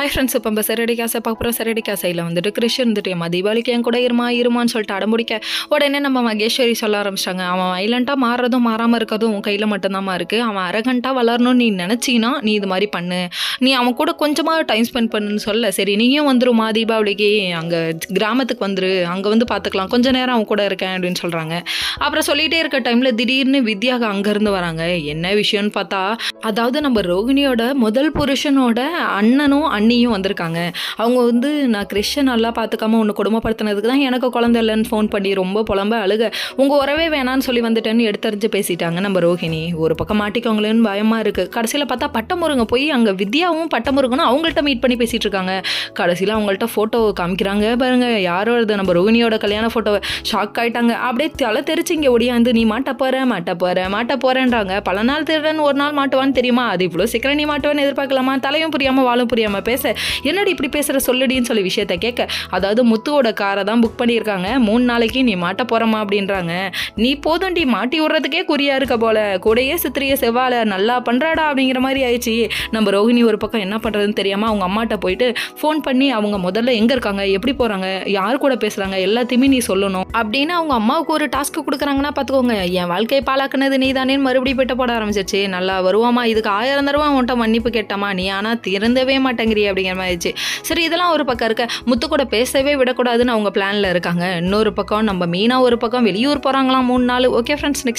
Hi friends, இப்போ நம்ம சரடி காசை பார்க்குறோம். சரடி காசையில் வந்துட்டு கிறிஷ் இருந்துட்டு ஏமா தீபாவளிக்கு என் கூட இருமான்னு சொல்லிட்டு அடம்பிடிக்க உடனே நம்ம மகேஸ்வரி சொல்ல ஆரம்பிச்சிட்டாங்க. அவன் வைலண்ட்டாக மாறுறதும் மாறாமல் இருக்கிறதும் உன் கையில் மட்டும்தாம்மா இருக்குது. அவன் அரகண்ட்டாக வளரணும்னு நீ நினச்சின்னா நீ இது மாதிரி பண்ணு. நீ அவன் கூட கொஞ்சமாக டைம் ஸ்பெண்ட் பண்ணுன்னு சொல்ல, சரி நீயும் வந்துருமா தீபாவளிக்கு அங்கே கிராமத்துக்கு வந்துரு, அங்கே வந்து பார்த்துக்கலாம், கொஞ்ச நேரம் அவன் கூட இருக்கேன் அப்படின்னு சொல்கிறாங்க. அப்புறம் சொல்லிகிட்டே இருக்க டைமில் திடீர்னு வித்யாக அங்கேருந்து வராங்க. என்ன விஷயம்னு பார்த்தா, அதாவது நம்ம ரோகிணியோட முதல் புருஷனோட அண்ணனும் அண்ணியும் வந்திருக்காங்க. அவங்க வந்து நான் கிறிஷை நல்லா பார்த்துக்காம உன்னை கொடுமைப்படுத்தினதுக்கு தான் எனக்கு குழந்தை இல்லைன்னு ஃபோன் பண்ணி ரொம்ப புலம்ப அழுக, உங்கள் உறவே வேணான்னு சொல்லி வந்துட்டேன்னு எடுத்தறிஞ்சு பேசிட்டாங்க நம்ம ரோஹிணி. ஒரு பக்கம் மாட்டிக்கோங்களேன்னு பயமாக இருக்குது. கடைசியில் பார்த்தா பட்டமுருங்க போய் அங்கே வித்யாவும் பட்டமுருகனும் அவங்கள்ட்ட மீட் பண்ணி பேசிகிட்டு இருக்காங்க. கடைசியில் அவங்கள்ட்ட ஃபோட்டோ காமிக்கிறாங்க பாருங்க, யாரோ இது நம்ம ரோஹிணியோட கல்யாண ஃபோட்டோவை. ஷாக் ஆகிட்டாங்க. அப்படியே தலை தெரிச்சு இங்கே ஒடியாந்து நீ மாட்ட போகிறேன்றாங்க. பல நாள் திருடன் ஒரு நாள் மாட்டுவான்னு தெரியுமா, அது இவ்வளோ சீக்கிரம் நீ மாட்டுவான்னு எதிர்பார்க்கலாமா? தலையும் புரியாமல் வாழும் புரியாமல் பேச, என்னடி இப்படி பேசுகிற சொல்லுடின்னு சொல்லி விஷயத்த கேட்க, அதாவது முத்துவோட காரை தான் புக் பண்ணியிருக்காங்க, 3 நாளைக்கு நீ மாட்ட போகிறமா அப்படின்றாங்க. நீ போதும்டி மாட்டி விடுறதுக்கே குறியா இருக்க போல, கூடையே சித்திரிய செவ்வாழை நல்லா பண்ணுறாடா அப்படிங்கிற மாதிரி ஆயிடுச்சு. நம்ம ரோஹிணி ஒரு பக்கம் என்ன பண்ணுறதுன்னு தெரியாமல் அவங்க அம்மாட்ட போயிட்டு ஃபோன் பண்ணி அவங்க முதல்ல எங்கே இருக்காங்க, எப்படி போகிறாங்க, யார் கூட பேசுகிறாங்க எல்லாத்தையுமே நீ சொல்லணும் அப்படின்னு அவங்க அம்மாவுக்கு ஒரு டாஸ்க்கு கொடுக்குறாங்கன்னா பார்த்துக்கோங்க. என் வாழ்க்கையை பாழாக்குனது நீ தானே மறுபடியும் போயிட்ட போட ஆரம்பிச்சிச்சு. நல்லா வருவாமா, இதுக்கு 1000 தடவை உன்ட்ட மன்னிப்பு கேட்டமா, நீ ஆனால் திறந்தவே மாட்டேங்கிறிய அப்படிங்கிற மாதிரி ஆயிடுச்சு. சரி, இதெல்லாம் ஒரு பக்கம் இருக்க, முத்து கூட பேசவே விடக்கூடாதுன்னு அவங்க பிளானில் இருக்காங்க. இன்னொரு பக்கம் நம்ம மீனா ஒரு பக்கம் வெளியூர் போகிறாங்களாம் 3 நாள். Okay friends, next